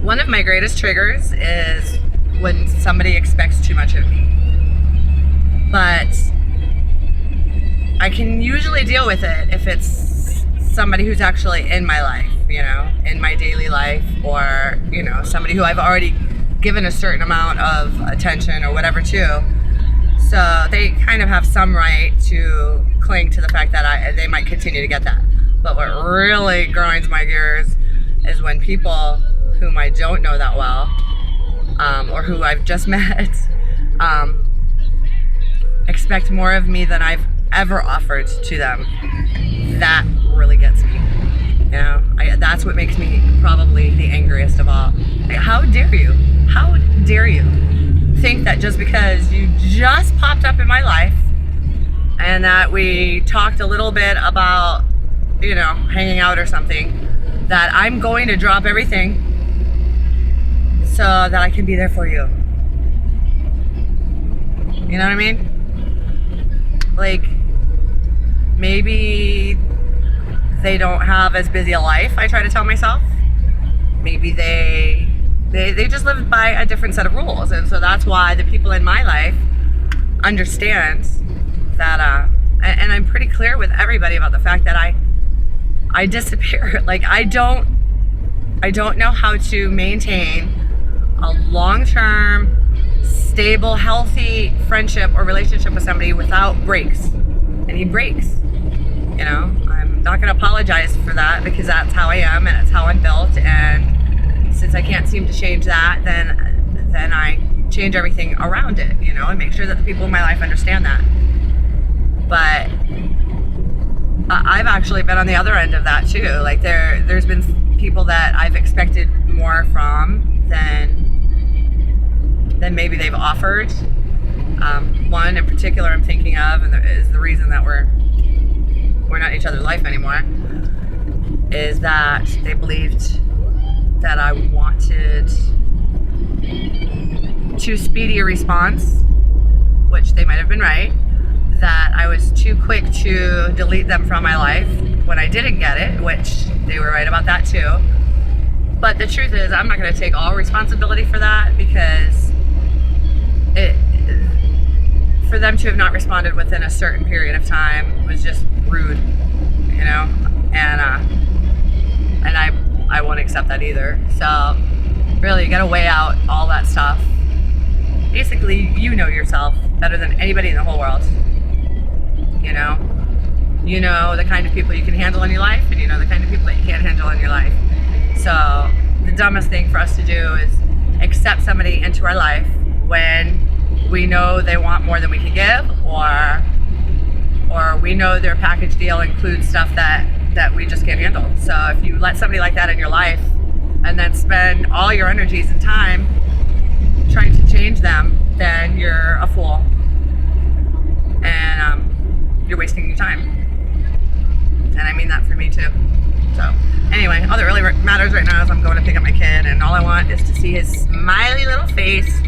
One of my greatest triggers is when somebody expects too much of me. But I can usually deal with it if it's somebody who's actually in my life, you know, in my daily life, or, you know, somebody who I've already given a certain amount of attention or whatever to. So they kind of have some right to cling to the fact that they might continue to get that. But what really grinds my gears is when people whom I don't know that well, or who I've just met, expect more of me than I've ever offered to them. That really gets me. You know, that's what makes me probably the angriest of all. Like, how dare you? How dare you think that just because you just popped up in my life and that we talked a little bit about, you know, hanging out or something, that I'm going to drop everything so that I can be there for you. You know what I mean? Like, maybe they don't have as busy a life, I try to tell myself. Maybe they just live by a different set of rules, and so that's why the people in my life understand that, and I'm pretty clear with everybody about the fact that I disappear. Like, I don't know how to maintain a long-term, stable, healthy friendship or relationship with somebody without breaks. I need breaks. You know, I'm not going to apologize for that, because that's how I am and it's how I'm built. And since I can't seem to change that, then I change everything around it, you know, and make sure that the people in my life understand that. But I've actually been on the other end of that too. Like, there's been people that I've expected more from than maybe they've offered. One in particular I'm thinking of, and is the reason that we're not in each other's life anymore, is that they believed that I wanted too speedy a response, which they might have been right, that I was too quick to delete them from my life when I didn't get it, which they were right about that too. But the truth is, I'm not going to take all responsibility for that, because for them to have not responded within a certain period of time was just rude, you know, and I won't accept that either. So really, you got to weigh out all that stuff. Basically, you know yourself better than anybody in the whole world. You know the kind of people you can handle in your life, and you know the kind of people that you can't handle in your life. So the dumbest thing for us to do is accept somebody into our life when we know they want more than we can give, or we know their package deal includes stuff that we just can't handle. So if you let somebody like that in your life and then spend all your energies and time trying to change them, then you're a fool, and you're wasting your time. And I mean that for me too. So anyway, all that really matters right now is I'm going to pick up my kid, and all I want is to see his smiley little face,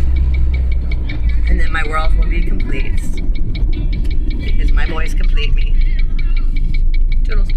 and then my world will be complete, because my boys complete me. Toodles.